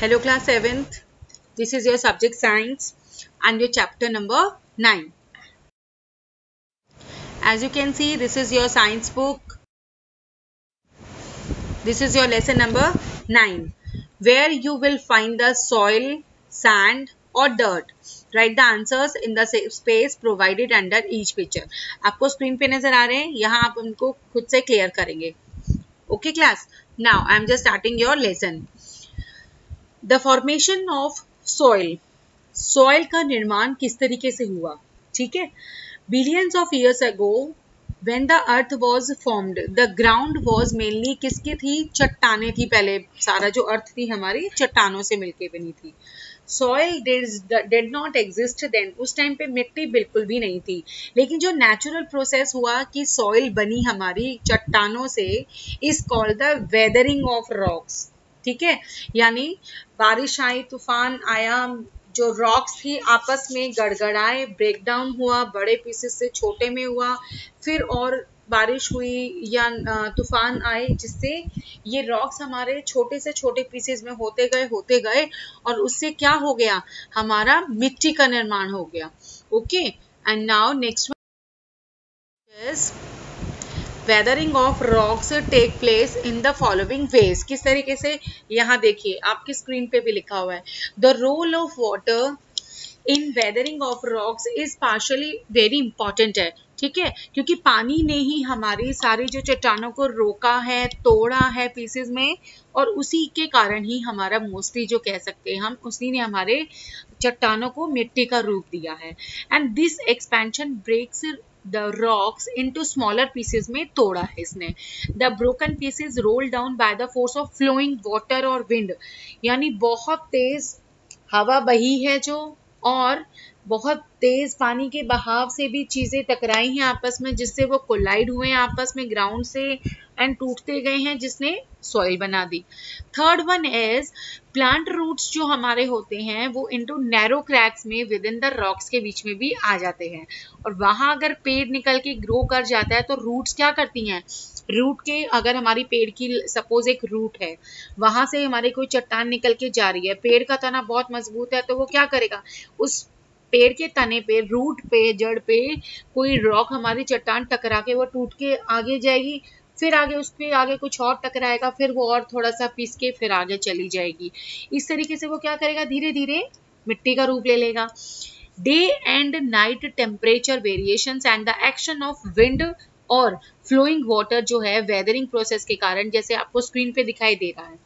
Hello class 7th, this is your subject science and your chapter number 9. As you can see, this is your science book. This is your lesson number 9, where you will find the soil, sand or dirt. Write the answers in the space provided under each picture. आपको screen पे नजर आ रहे हैं, यहाँ आप उनको खुद से क्लियर करेंगे. Okay class, now I am just starting your lesson. The formation of soil. Soil का निर्माण किस तरीके से हुआ, ठीक है. Billions of years ago, when the earth was formed, the ground was mainly किसकी थी? चट्टानें थी. पहले सारा जो अर्थ थी हमारी चट्टानों से मिलके बनी थी. Soil did not exist then. उस टाइम पे मिट्टी बिल्कुल भी नहीं थी. लेकिन जो नेचुरल प्रोसेस हुआ कि सॉइल बनी हमारी चट्टानों से, is called the weathering of rocks. ठीक है, यानी बारिश आई, तूफान आया, जो रॉक्स थी आपस में गड़गड़ाए, ब्रेक डाउन हुआ, बड़े पीसेस से छोटे में हुआ, फिर और बारिश हुई या तूफान आए, जिससे ये रॉक्स हमारे छोटे से छोटे पीसेस में होते गए और उससे क्या हो गया, हमारा मिट्टी का निर्माण हो गया. Okay, and now next is weathering of rocks take place in the following ways. किस तरीके से, यहाँ देखिए आपकी स्क्रीन पे भी लिखा हुआ है. The role of water in weathering of rocks is partially very important है, ठीक है, क्योंकि पानी ने ही हमारी सारी जो चट्टानों को रोका है, तोड़ा है पीसेस में, और उसी के कारण ही हमारा मोस्टली जो कह सकते हैं हम, उसी ने हमारे चट्टानों को मिट्टी का रूप दिया है. And this expansion breaks the rocks into smaller pieces में तोड़ा है इसने. The broken pieces roll down by the force of flowing water or wind. यानी बहुत तेज हवा बही है जो, और बहुत तेज पानी के बहाव से भी चीजें टकराई हैं आपस में, जिससे वो कोलाइड हुए हैं आपस में ग्राउंड से एंड टूटते गए हैं, जिसने सॉइल बना दी. Third one is plant roots. जो हमारे होते हैं वो इनटू नैरो क्रैक्स में विद इन द रॉक्स के बीच में भी आ जाते हैं, और वहां अगर पेड़ निकल के ग्रो कर जाता है तो रूट्स क्या करती हैं, रूट के, अगर हमारी पेड़ की सपोज एक रूट है, वहां से हमारे कोई चट्टान निकल के जा रही है, पेड़ का तना बहुत मजबूत है, तो वो क्या करेगा, उस पेड़ के तने पे, रूट पे, जड़ पे कोई रॉक हमारी चट्टान टकरा के वो टूट के आगे जाएगी, फिर आगे उस पे आगे कुछ और टकराएगा, फिर वो और थोड़ा सा पीस के फिर आगे चली जाएगी. इस तरीके से वो क्या करेगा, धीरे धीरे मिट्टी का रूप ले लेगा. Day and night temperature variations and the action of wind और फ्लोइंग वाटर जो है वेदरिंग प्रोसेस के कारण, जैसे आपको स्क्रीन पे दिखाई दे रहा है.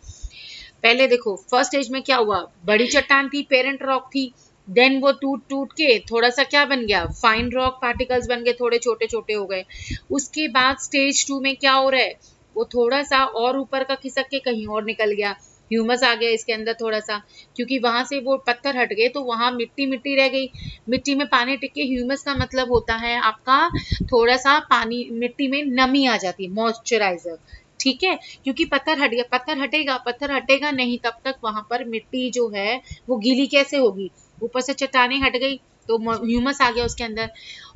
पहले देखो फर्स्ट स्टेज में क्या हुआ, बड़ी चट्टान थी, पेरेंट रॉक थी, देन वो टूट के थोड़ा सा क्या बन गया, फाइन रॉक पार्टिकल्स बन गए, थोड़े छोटे छोटे हो गए. उसके बाद स्टेज 2 में क्या हो रहा है, वो थोड़ा सा और ऊपर का खिसक के कहीं और निकल गया, ह्यूमस आ गया इसके अंदर थोड़ा सा, क्योंकि वहां से वो पत्थर हट गए तो वहां मिट्टी रह गई. मिट्टी में पानी टिके, ह्यूमस का मतलब होता है आपका थोड़ा सा पानी, मिट्टी में नमी आ जाती है, मॉइस्चराइजर, ठीक है, क्योंकि पत्थर हट गया. पत्थर हटेगा नहीं तब तक वहां पर मिट्टी जो है वो गीली कैसे होगी, ऊपर से चट्टानें हट गई तो ह्यूमस आ गया उसके अंदर.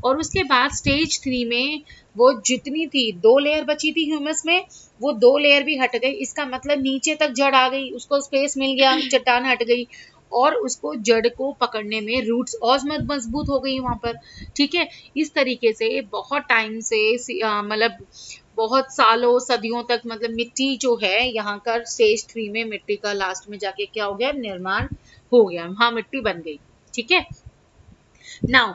और उसके बाद स्टेज 3 में वो जितनी थी 2 लेयर बची थी ह्यूमस में, वो 2 लेयर भी हट गई. इसका मतलब नीचे तक जड़ आ गई, उसको स्पेस मिल गया, चट्टान हट गई, और उसको जड़ को पकड़ने में रूट्स और मजबूत हो गई वहां पर, ठीक है. इस तरीके से बहुत टाइम से, मतलब बहुत सालों सदियों तक, मतलब मिट्टी जो है यहाँ का स्टेज 3 में मिट्टी का लास्ट में जाके क्या हो गया, निर्माण हो गया, वहां मिट्टी बन गई, ठीक है. नाउ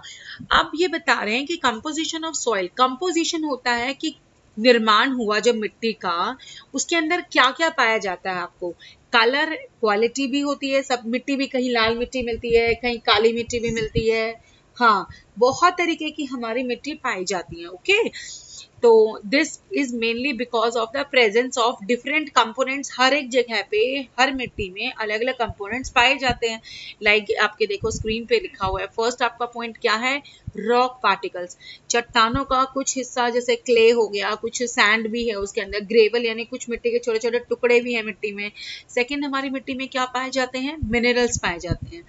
अब ये बता रहे हैं कि कंपोजिशन ऑफ सॉइल. कंपोजिशन होता है कि निर्माण हुआ जब मिट्टी का, उसके अंदर क्या क्या पाया जाता है. आपको कलर क्वालिटी भी होती है, सब मिट्टी भी, कहीं लाल मिट्टी मिलती है, कहीं काली मिट्टी भी मिलती है, हाँ, बहुत तरीके की हमारी मिट्टी पाई जाती है. ओके, तो this is mainly because of the presence of different components. हर एक जगह पे, हर मिट्टी में अलग अलग कंपोनेंट्स पाए जाते हैं. लाइक आपके देखो स्क्रीन पे लिखा हुआ है. फर्स्ट आपका पॉइंट क्या है, रॉक पार्टिकल्स. चट्टानों का कुछ हिस्सा जैसे क्ले हो गया, कुछ सैंड भी है उसके अंदर, ग्रेवल यानी कुछ मिट्टी के छोटे छोटे टुकड़े भी हैं मिट्टी में. सेकेंड, हमारी मिट्टी में क्या पाए जाते हैं, मिनरल्स पाए जाते हैं.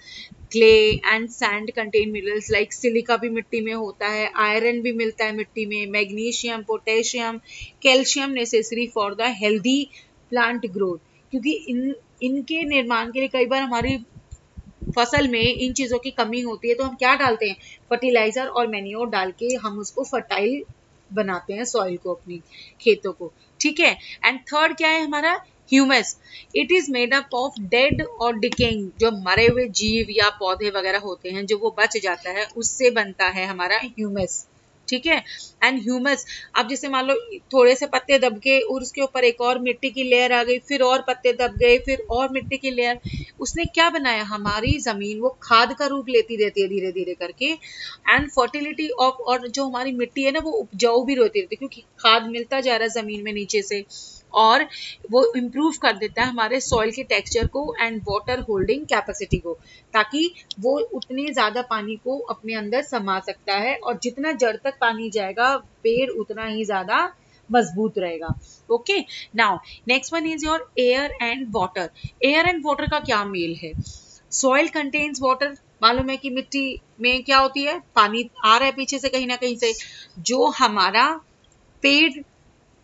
Clay and sand contain minerals like silica भी मिट्टी में होता है, आयरन भी मिलता है मिट्टी में, magnesium, potassium, calcium necessary for the healthy plant growth. क्योंकि इन इनके निर्माण के लिए कई बार हमारी फसल में इन चीजों की कमी होती है, तो हम क्या डालते हैं, फर्टिलाइजर और मैन्योर डाल के हम उसको फर्टाइल बनाते हैं सॉइल को, अपनी खेतों को, ठीक है। एंड थर्ड क्या है हमारा, humus. It is made up of dead और डिकेइंग, जो मरे हुए जीव या पौधे वगैरह होते हैं जो वो बच जाता है, उससे बनता है हमारा ह्यूमस, ठीक है। एंड ह्यूमस, अब जैसे मान लो थोड़े से पत्ते दब गए और उसके ऊपर एक और मिट्टी की लेयर आ गई, फिर और पत्ते दब गए, फिर और मिट्टी की लेयर, उसने क्या बनाया, हमारी जमीन वो खाद का रूप लेती रहती है धीरे धीरे करके। एंड फर्टिलिटी ऑफ, और जो हमारी मिट्टी है ना वो उपजाऊ भी रहती है क्योंकि खाद मिलता जा रहा है जमीन में नीचे से, और वो इम्प्रूव कर देता है हमारे सॉइल के टेक्सचर को एंड वाटर होल्डिंग कैपेसिटी को, ताकि वो उतने ज्यादा पानी को अपने अंदर समा सकता है, और जितना जड़ तक पानी जाएगा पेड़ उतना ही ज्यादा मजबूत रहेगा। Okay, now next one is your air and water. Air and water का क्या मेल है, सॉइल कंटेन्स वाटर, मालूम है कि मिट्टी में क्या होती है, पानी आ रहा है पीछे से कहीं ना कहीं से, जो हमारा पेड़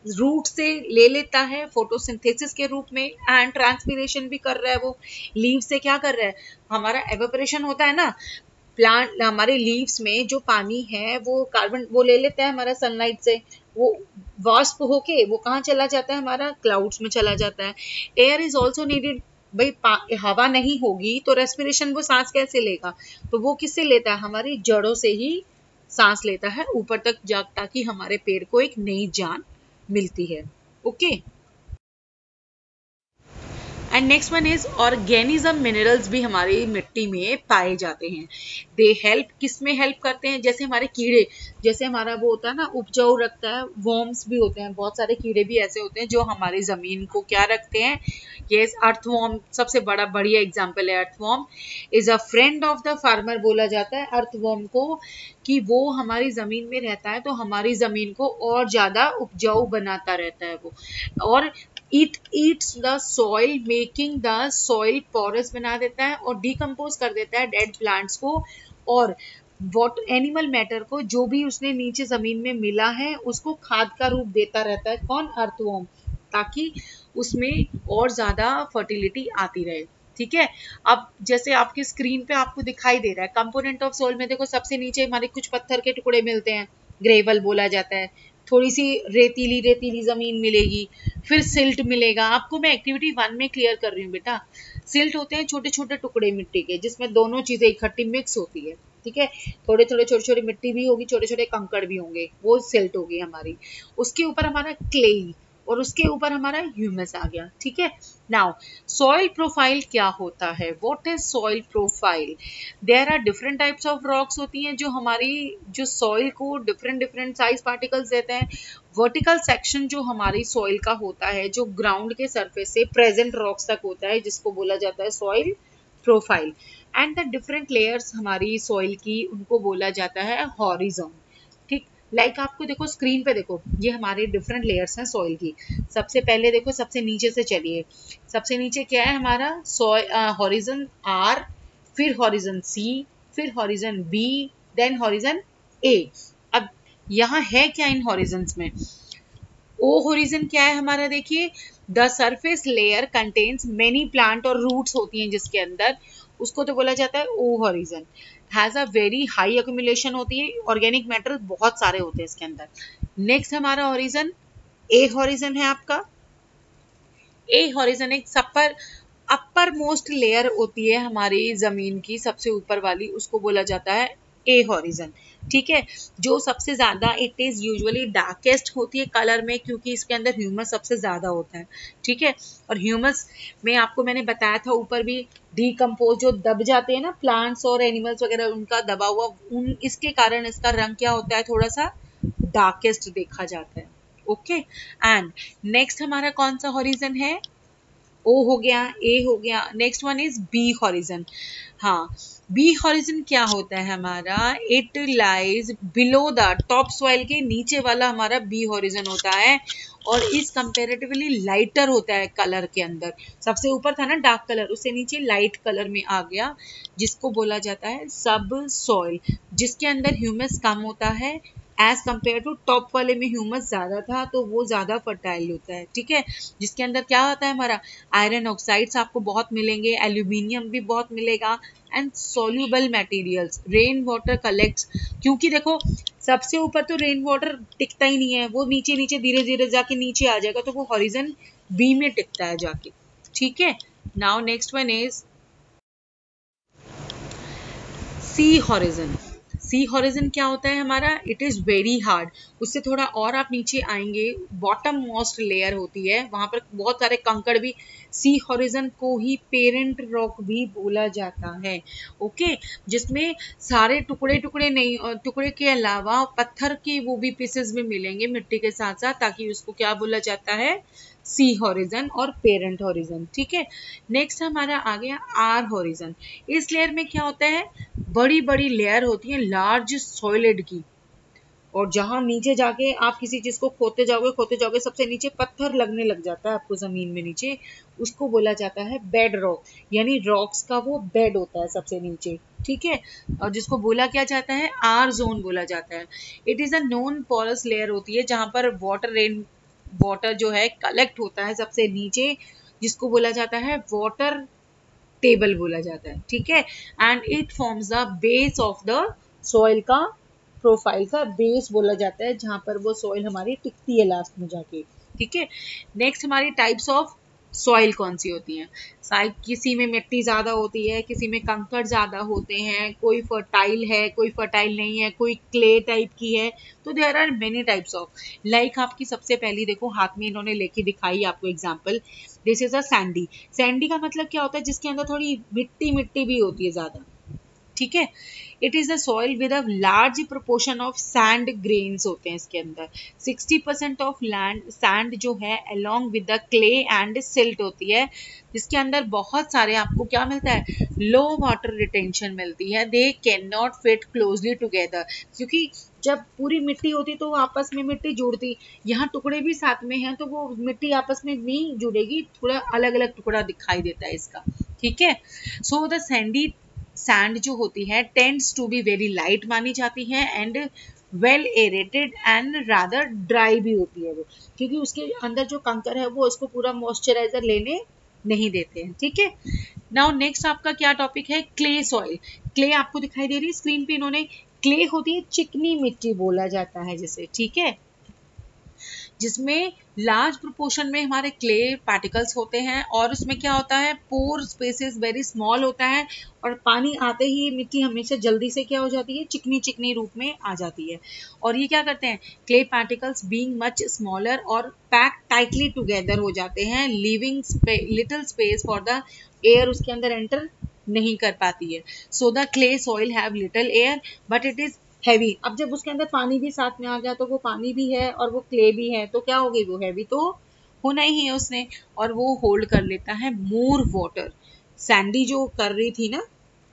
रूट से ले लेता है फोटोसिंथेसिस के रूप में, एंड ट्रांसपिरेशन भी कर रहा है, वो लीव से क्या कर रहा है, हमारा एवेपोरेशन होता है ना, प्लांट हमारे लीव्स में जो पानी है वो कार्बन वो ले लेता है हमारा सनलाइट से, वो वाष्प होके वो कहाँ चला जाता है, हमारा क्लाउड्स में चला जाता है। एयर इज ऑल्सो नीडेड, भाई हवा नहीं होगी तो रेस्पिरेशन वो सांस कैसे लेगा, तो वो किससे लेता है, हमारी जड़ों से ही सांस लेता है ऊपर तक जा, ताकि हमारे पेड़ को एक नई जान मिलती है। Okay, and next one is organism, minerals भी हमारी मिट्टी में पाए जाते हैं। दे हेल्प, किस में हेल्प करते हैं, जैसे हमारे कीड़े, जैसे हमारा वो होता है ना उपजाऊ रखता है, वर्म्स भी होते हैं, बहुत सारे कीड़े भी ऐसे होते हैं जो हमारी जमीन को क्या रखते हैं, यस, अर्थवॉर्म सबसे बड़ा बढ़िया एग्जाम्पल है। Earthworm is a friend of the farmer, बोला जाता है अर्थवॉर्म को कि वो हमारी जमीन में रहता है तो हमारी जमीन को और ज्यादा उपजाऊ बनाता रहता है वो, और it eats the soil making the soil porous बना देता है और डिकम्पोज कर देता है डेड प्लांट्स को, और वॉट एनिमल मैटर को जो भी उसने नीचे जमीन में मिला है उसको खाद का रूप देता रहता है, कौन, अर्थवॉर्म, ताकि उसमें और ज्यादा फर्टिलिटी आती रहे, ठीक है। अब जैसे आपकी स्क्रीन पे आपको दिखाई दे रहा है कंपोनेंट ऑफ सोइल में, देखो सबसे नीचे हमारे कुछ पत्थर के टुकड़े मिलते हैं, ग्रेवल बोला जाता है, थोड़ी सी रेतीली रेतीली जमीन मिलेगी, फिर सिल्ट मिलेगा। आपको मैं एक्टिविटी 1 में क्लियर कर रही हूँ बेटा, सिल्ट होते हैं छोटे छोटे टुकड़े मिट्टी के जिसमें दोनों चीजें इकट्ठी मिक्स होती है, ठीक है, थोड़े थोड़े छोटे छोटे मिट्टी भी होगी, छोटे छोटे कंकड़ भी होंगे, वो सिल्ट होगी हमारी, उसके ऊपर हमारा क्ले और उसके ऊपर हमारा ह्यूमस आ गया, ठीक है। नाउ सॉइल प्रोफाइल क्या होता है, what is soil profile, there are different types of rocks होती हैं जो हमारी जो सॉइल को डिफरेंट डिफरेंट साइज पार्टिकल्स देते हैं। वर्टिकल सेक्शन जो हमारी सॉइल का होता है जो ग्राउंड के सरफेस से प्रेजेंट रॉक्स तक होता है जिसको बोला जाता है soil profile, and the different layers हमारी सॉइल की उनको बोला जाता है हॉरिजॉन, ठीक। लाइक आपको देखो स्क्रीन पे देखो ये हमारे डिफरेंट लेयर्स हैं सॉइल की। सबसे पहले देखो सबसे नीचे से चलिए, सबसे नीचे क्या है हमारा हॉरिजन आर, फिर हॉरिजन सी, फिर हॉरिजन बी, देन हॉरिजन ए। अब यहाँ है क्या इन हॉरिजन्स में, ओ हॉरिजन क्या है हमारा, देखिए the surface layer contains many plant और रूट्स होती हैं जिसके अंदर, उसको तो बोला जाता है O horizon, has a very high accumulation होती है, ऑर्गेनिक मैटर बहुत सारे होते हैं इसके अंदर। नेक्स्ट हमारा हॉरिजन ए हॉरिजन है आपका, ए हॉरिजन एक अपर मोस्ट लेयर होती है हमारी जमीन की सबसे ऊपर वाली, उसको बोला जाता है ए हॉरिजन, ठीक है, जो सबसे ज्यादा इट इज यूजुअली डार्केस्ट होती है कलर में क्योंकि इसके अंदर ह्यूमस सबसे ज्यादा होता है, ठीक है। और ह्यूमस में आपको मैंने बताया था ऊपर भी, डीकम्पोज जो दब जाते हैं ना प्लांट्स और एनिमल्स वगैरह उनका दबा हुआ उन इसके कारण इसका रंग क्या होता है, थोड़ा सा डार्केस्ट देखा जाता है, ओके। एंड नेक्स्ट हमारा कौन सा हॉरिजन है, ओ हो गया, ए हो गया, next one is B horizon. हाँ, बी हॉरिजन क्या होता है हमारा, it lies below the top soil के नीचे वाला हमारा बी हॉरिजन होता है और इस कंपेरेटिवली लाइटर होता है कलर के अंदर, सबसे ऊपर था ना डार्क कलर, उससे नीचे लाइट कलर में आ गया जिसको बोला जाता है सब सॉइल, जिसके अंदर ह्यूमस कम होता है एज कम्पेयर टू टॉप वाले में ह्यूमस ज्यादा था, तो वो ज्यादा फर्टाइल होता है, ठीक है, जिसके अंदर क्या होता है हमारा आयरन ऑक्साइड्स आपको बहुत मिलेंगे, एल्यूमिनियम भी बहुत मिलेगा and soluble materials. Rain water collects, क्योंकि देखो सबसे ऊपर तो रेन वाटर टिकता ही नहीं है, वो नीचे नीचे धीरे धीरे जाके नीचे आ जाएगा, तो वो हॉरिजन बी में टिकता है जाके, ठीक है। Now next one is C horizon. C horizon क्या होता है हमारा, इट इज वेरी हार्ड। उससे थोड़ा और आप नीचे आएंगे, बॉटम मोस्ट लेयर होती है, वहां पर बहुत सारे कंकड़ भी, सी हॉरिजन को ही पेरेंट रॉक भी बोला जाता है, ओके, जिसमें सारे टुकड़े टुकड़े नहीं, टुकड़े के अलावा पत्थर के वो भी पीसेस में मिलेंगे मिट्टी के साथ साथ, ताकि उसको क्या बोला जाता है, सी हॉरिजन और पेरेंट हॉरिजन, ठीक है। नेक्स्ट हमारा आ गया आर हॉरिजन। इस लेयर में क्या होता है, बड़ी बड़ी लेयर होती है लार्ज सॉलिड की, और जहां नीचे जाके आप किसी चीज को खोदते जाओगे सबसे नीचे पत्थर लगने लग जाता है आपको जमीन में नीचे, उसको बोला जाता है बेड रॉक, यानी रॉक्स का वो बेड होता है सबसे नीचे, ठीक है, और जिसको बोला क्या जाता है, आर जोन बोला जाता है। It is a non porous layer होती है जहां पर वाटर जो है कलेक्ट होता है सबसे नीचे, जिसको बोला जाता है वाटर टेबल बोला जाता है, ठीक है, and it forms the base of the soil का, प्रोफाइल का बेस बोला जाता है, जहां पर वो सॉइल हमारी टिकती है लास्ट में जाके, ठीक है। नेक्स्ट हमारी टाइप्स ऑफ सॉइल कौन सी होती हैं, किसी में मिट्टी ज्यादा होती है, किसी में कंकड़ ज्यादा होते हैं, कोई फर्टाइल है, कोई फर्टाइल नहीं है, कोई क्ले टाइप की है, तो there are many types of. Like आपकी सबसे पहली देखो हाथ में इन्होंने लेके दिखाई आपको example, this is a Sandy. Sandy का मतलब क्या होता है, जिसके अंदर थोड़ी मिट्टी मिट्टी भी होती है ज्यादा, ठीक है। It is a soil with a large proportion of sand grains होते हैं इसके अंदर, 60% ऑफ लैंड सैंड जो है along with the clay and silt होती है, जिसके अंदर बहुत सारे आपको क्या मिलता है, लो वाटर रिटेंशन मिलती है, they can not fit closely together, क्योंकि जब पूरी मिट्टी होती तो वो आपस में मिट्टी जुड़ती, यहाँ टुकड़े भी साथ में हैं तो वो मिट्टी आपस में नहीं जुड़ेगी, थोड़ा अलग अलग टुकड़ा दिखाई देता है इसका, ठीक है। सो द सैंडी सैंड जो होती है tends to be very light मानी जाती है and well aerated and rather dry भी होती है वो, क्योंकि उसके अंदर जो कंकर है वो उसको पूरा मॉइस्चराइजर लेने नहीं देते हैं, ठीक है। नाउ नेक्स्ट आपका क्या टॉपिक है, क्ले सॉइल। क्ले आपको दिखाई दे रही है स्क्रीन पे, इन्होंने क्ले होती है चिकनी मिट्टी बोला जाता है जिसे, ठीक है, जिसमें लार्ज प्रोपोर्शन में हमारे क्ले पार्टिकल्स होते हैं, और उसमें क्या होता है, पोर स्पेसेस वेरी स्मॉल होता है, और पानी आते ही मिट्टी हमेशा जल्दी से क्या हो जाती है, चिकनी चिकनी रूप में आ जाती है, और ये क्या करते हैं, clay particles being much smaller और पैक टाइटली टुगेदर हो जाते हैं, leaving little space for the air, उसके अंदर एंटर नहीं कर पाती है। So the clay soil have little air but it is heavy. अब जब उसके अंदर पानी भी साथ में आ गया तो वो पानी भी है और वो क्ले भी है, तो क्या हो गई, वो हैवी तो होना ही है उसने, और वो होल्ड कर लेता है मोर वाटर। सैंडी जो कर रही थी ना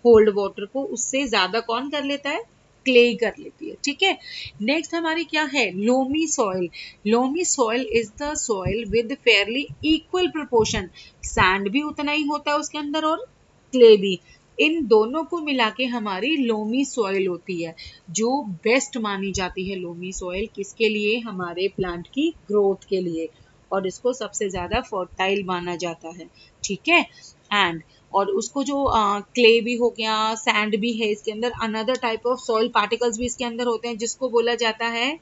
होल्ड वाटर को, उससे ज्यादा कौन कर लेता है, क्ले कर लेती है, ठीक है। नेक्स्ट हमारी क्या है, loamy soil. Loamy soil is the soil with Fairlie equal proportion, sand भी उतना ही होता है उसके अंदर और क्ले भी, इन दोनों को मिला के हमारी लोमी सॉइल होती है, जो बेस्ट मानी जाती है लोमी सॉइल, किसके लिए, हमारे प्लांट की ग्रोथ के लिए, और इसको सबसे ज्यादा फर्टाइल माना जाता है, ठीक है। एंड और उसको जो क्ले भी हो गया, सैंड भी है इसके अंदर, another type of soil particles भी इसके अंदर होते हैं, जिसको बोला जाता है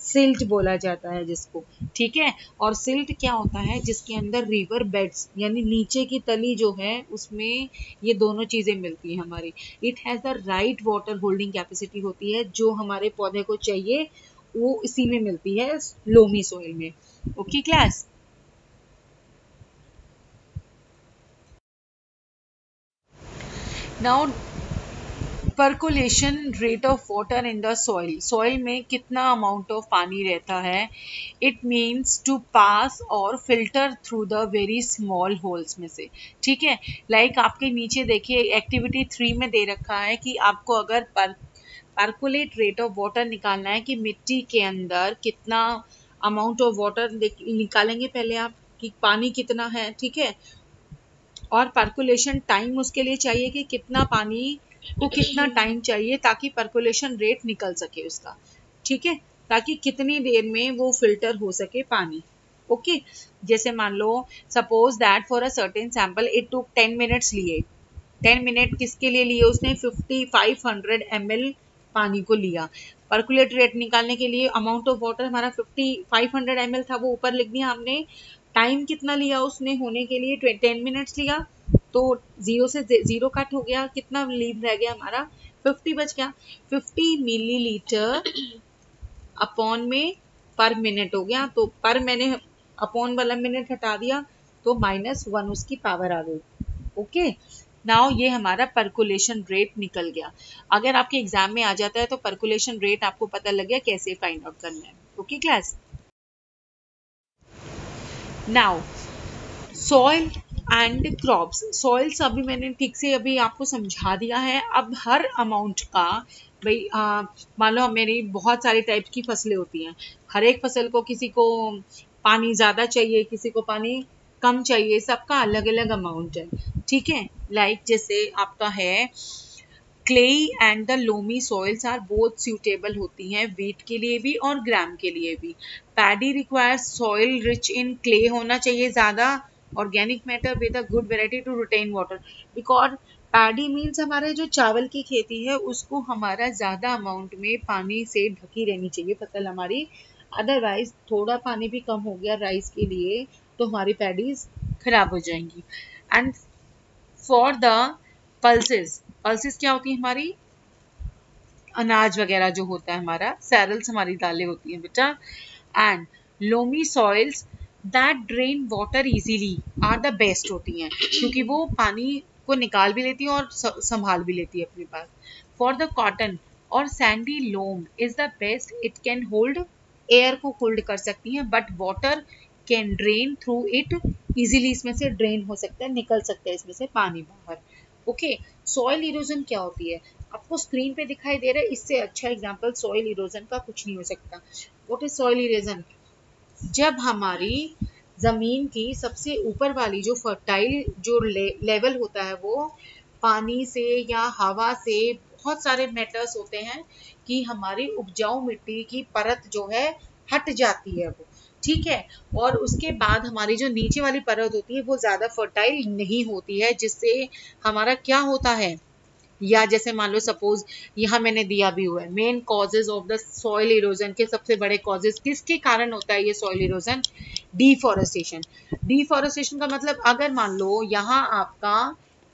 सिल्ट बोला जाता है जिसको, ठीक है। और सिल्ट क्या होता है, जिसके अंदर रिवर बेड्स यानी नीचे की तली जो है उसमें ये दोनों चीजें मिलती है हमारी। It has the right water holding capacity होती है, जो हमारे पौधे को चाहिए वो इसी में मिलती है, लोमी सॉइल में, okay class. Now percolation rate of water in the soil, soil में कितना अमाउंट ऑफ पानी रहता है, इट मीन्स टू पास और filter through the very small holes में से, ठीक है। लाइक आपके नीचे देखिए एक्टिविटी 3 में दे रखा है कि आपको अगर परकोलेट रेट ऑफ वाटर निकालना है कि मिट्टी के अंदर कितना अमाउंट ऑफ वाटर निकालेंगे पहले आप कि पानी कितना है, ठीक है, और परकोलेशन टाइम उसके लिए चाहिए कि कितना पानी को कितना टाइम चाहिए ताकि परकोलेशन रेट निकल सके उसका, ठीक है, ताकि कितनी देर में वो फिल्टर हो सके पानी। ओके, जैसे मान लो suppose that for a certain sample it took 10 minutes लिए। 10 मिनट किसके लिए लिए उसने? 5500 ml पानी को लिया। पर्कुलेट रेट निकालने के लिए अमाउंट ऑफ वाटर हमारा 5500 ml था, वो ऊपर लिख दिया हमने। टाइम कितना लिया उसने होने के लिए? 10 मिनट्स लिया। तो 0 से 0 कट हो गया, कितना लीव रह गया हमारा? 50 बच गया। 50 मिलीलीटर अपॉन में पर मिनट हो गया, तो पर मैंने अपॉन वाला मिनट हटा दिया तो -1 उसकी पावर आ गई। ओके, नाउ ये हमारा पर्कुलेशन रेट निकल गया। अगर आपके एग्जाम में आ जाता है तो पर्कुलेशन रेट आपको पता लग गया कैसे फाइंड आउट करना है। Okay class, now soil and crops. Soils अभी मैंने ठीक से अभी आपको समझा दिया है। अब हर अमाउंट का भाई मान लो मेरी बहुत सारी टाइप की फसलें होती हैं, हर एक फसल को किसी को पानी ज़्यादा चाहिए, किसी को पानी कम चाहिए, सबका अलग अलग अमाउंट है। ठीक है, लाइक जैसे आपका है clayey and the loamy soils are both suitable होती हैं वीट के लिए भी और ग्राम के लिए भी। Paddy requires soil rich in clay होना चाहिए ज़्यादा, organic matter with a good variety to retain water. Because paddy means हमारे जो चावल की खेती है उसको हमारा ज़्यादा अमाउंट में पानी से ढकी रहनी चाहिए फसल हमारी, अदरवाइज थोड़ा पानी भी कम हो गया राइस के लिए तो हमारी पैडीज खराब हो जाएंगी। And for the pulses, pulses क्या होती है? हमारी अनाज वगैरह जो होता है हमारा, सैरल्स हमारी दालें होती हैं बेटा। And loamy soils that drain water easily are the best होती हैं, क्योंकि वो पानी को निकाल भी लेती है और संभाल भी लेती है अपने पास। फॉर द कॉटन और sandy loam is the best, it can hold, air को होल्ड कर सकती हैं but water can drain through it easily, इसमें से ड्रेन हो सकता है, निकल सकता है इसमें से पानी बाहर। ओके, सॉइल इरोजन क्या होती है? आपको स्क्रीन पे दिखाई दे रहा है, इससे अच्छा एग्जांपल सॉइल इरोजन का कुछ नहीं हो सकता। What is soil erosion? जब हमारी जमीन की सबसे ऊपर वाली जो फर्टाइल जो लेवल होता है वो पानी से या हवा से, बहुत सारे मैटर्स होते हैं कि हमारी उपजाऊ मिट्टी की परत जो है हट जाती है वो, ठीक है, और उसके बाद हमारी जो नीचे वाली परत होती है वो ज्यादा फर्टाइल नहीं होती है, जिससे हमारा क्या होता है, या जैसे मान लो सपोज यहाँ मैंने दिया भी हुआ है main causes of the soil erosion के सबसे बड़े कॉजेज किसके कारण होता है ये सॉइल इरोजन? डिफॉरेस्टेशन। डिफॉरेस्टेशन का मतलब अगर मान लो यहाँ आपका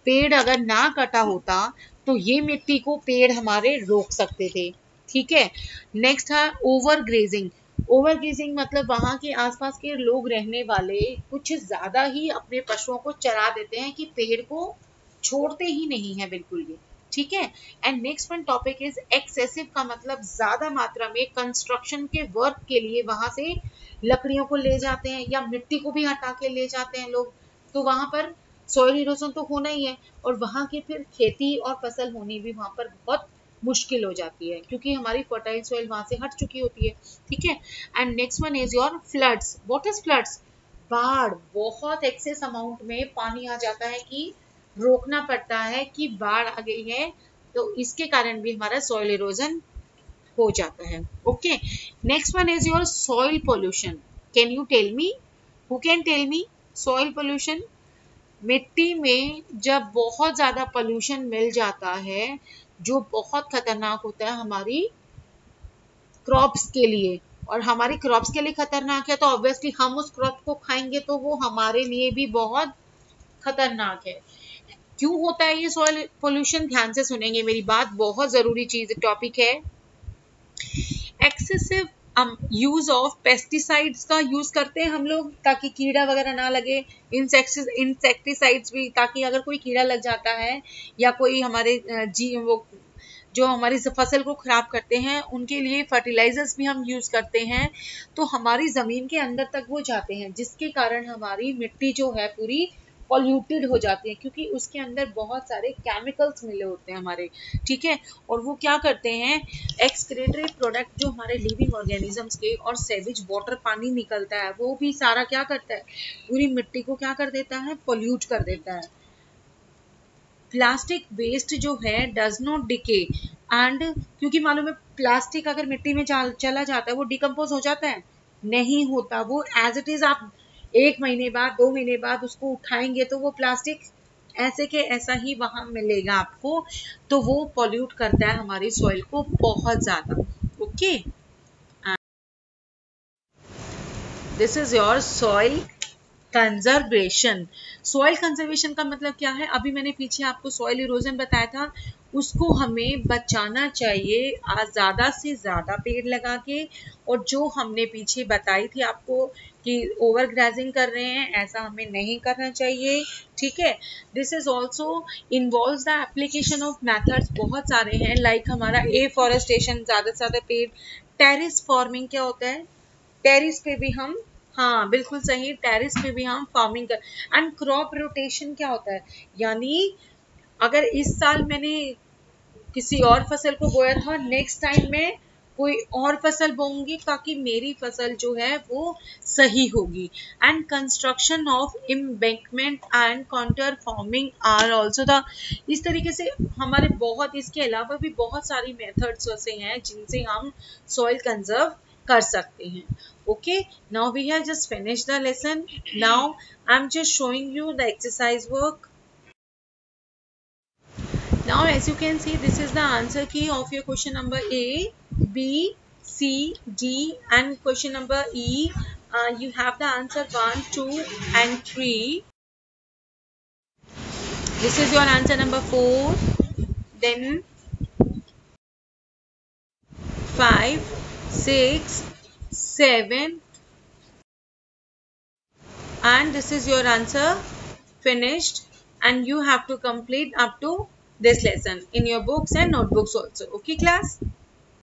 पेड़ अगर ना कटा होता तो ये मिट्टी को पेड़ हमारे रोक सकते थे। ठीक है, नेक्स्ट है ओवर ग्रेजिंग। ओवर ग्रेजिंग मतलब वहां के आसपास के लोग रहने वाले कुछ ज्यादा ही अपने पशुओं को चरा देते हैं कि पेड़ को छोड़ते ही नहीं है बिल्कुल भी। ठीक है, and next one topic is excessive का मतलब ज्यादा मात्रा में कंस्ट्रक्शन के वर्क के लिए वहां से लकड़ियों को ले जाते हैं या मिट्टी को भी हटा के ले जाते हैं लोग, तो वहां पर सॉइल इरोजन तो होना ही है, और वहां की फिर खेती और फसल होनी भी वहां पर बहुत मुश्किल हो जाती है क्योंकि हमारी फर्टाइल सॉइल वहां से हट चुकी होती है। ठीक है, and next one is your floods. What is floods? बाढ़। बहुत एक्सेस अमाउंट में पानी आ जाता है कि रोकना पड़ता है कि बाढ़ आ गई है, तो इसके कारण भी हमारा सॉइल इरोजन हो जाता है। Okay, next one is your soil pollution. Can you tell me, who can tell me soil pollution? मिट्टी में जब बहुत ज्यादा पोल्यूशन मिल जाता है जो बहुत खतरनाक होता है हमारी क्रॉप्स के लिए, और हमारी क्रॉप्स के लिए खतरनाक है तो ऑब्वियसली हम उस क्रॉप को खाएंगे तो वो हमारे लिए भी बहुत खतरनाक है। क्यों होता है ये सॉइल पोल्यूशन? ध्यान से सुनेंगे मेरी बात, बहुत जरूरी चीज टॉपिक है। एक्सेसिव यूज ऑफ पेस्टिसाइड्स का यूज करते हैं हम लोग ताकि कीड़ा वगैरह ना लगे, इंसेक्टिसाइड्स भी, ताकि अगर कोई कीड़ा लग जाता है या कोई हमारे वो जो हमारी फसल को खराब करते हैं उनके लिए फर्टिलाइजर्स भी हम यूज करते हैं, तो हमारी जमीन के अंदर तक वो जाते हैं जिसके कारण हमारी मिट्टी जो है पूरी पॉल्यूटेड हो जाती है क्योंकि उसके अंदर बहुत सारे केमिकल्स मिले होते हैं हमारे। ठीक है, और वो क्या करते हैं, एक्सक्रीटरी प्रोडक्ट जो हमारे लिविंग ऑर्गेनिजम्स के और सेविज वाटर पानी निकलता है वो भी सारा क्या करता है, पूरी मिट्टी को क्या कर देता है, पॉल्यूट कर देता है। प्लास्टिक वेस्ट जो है डज नॉट डिके, एंड क्योंकि मालूम है प्लास्टिक अगर मिट्टी में चला जाता है वो डिकम्पोज हो जाता है, नहीं होता, वो एज इट इज आप 1 महीने बाद 2 महीने बाद उसको उठाएंगे तो वो प्लास्टिक ऐसे के ऐसा ही वहां मिलेगा आपको, तो वो पॉल्यूट करता है हमारी सॉइल को बहुत ज्यादा। Okay, this is your soil conservation. Soil conservation का मतलब क्या है, अभी मैंने पीछे आपको सॉइल इरोजन बताया था, उसको हमें बचाना चाहिए ज्यादा से ज्यादा पेड़ लगा के, और जो हमने पीछे बताई थी आपको कि ओवर ग्राजिंग कर रहे हैं, ऐसा हमें नहीं करना चाहिए, ठीक है। This is also involves the application of methods, बहुत सारे हैं, लाइक हमारा एफॉरेस्टेशन, ज्यादा से ज्यादा पेड़, टेरिस फार्मिंग क्या होता है, टेरिस पे भी हम, हाँ बिल्कुल सही, टेरिस पे भी हम फार्मिंग कर, एंड क्रॉप रोटेशन क्या होता है, यानी अगर इस साल मैंने किसी और फसल को बोया था, नेक्स्ट टाइम मैं कोई और फसल बोऊंगी ताकि मेरी फसल जो है वो सही होगी। And construction of embankment and contour farming are also the, इस तरीके से हमारे बहुत, इसके अलावा भी बहुत सारी मेथड्स ऐसे हैं जिनसे हम सॉइल कंजर्व कर सकते हैं। Okay, now we have just finished the lesson. Now I'm just showing you the exercise work. Now as you can see, this is the answer key of your question number A, B, C, D and question number E. You have the answer 1, 2 and 3. This is your answer number 4, then 5, 6, 7 and this is your answer finished, and you have to complete up to this lesson in your books and notebooks also. Okay class.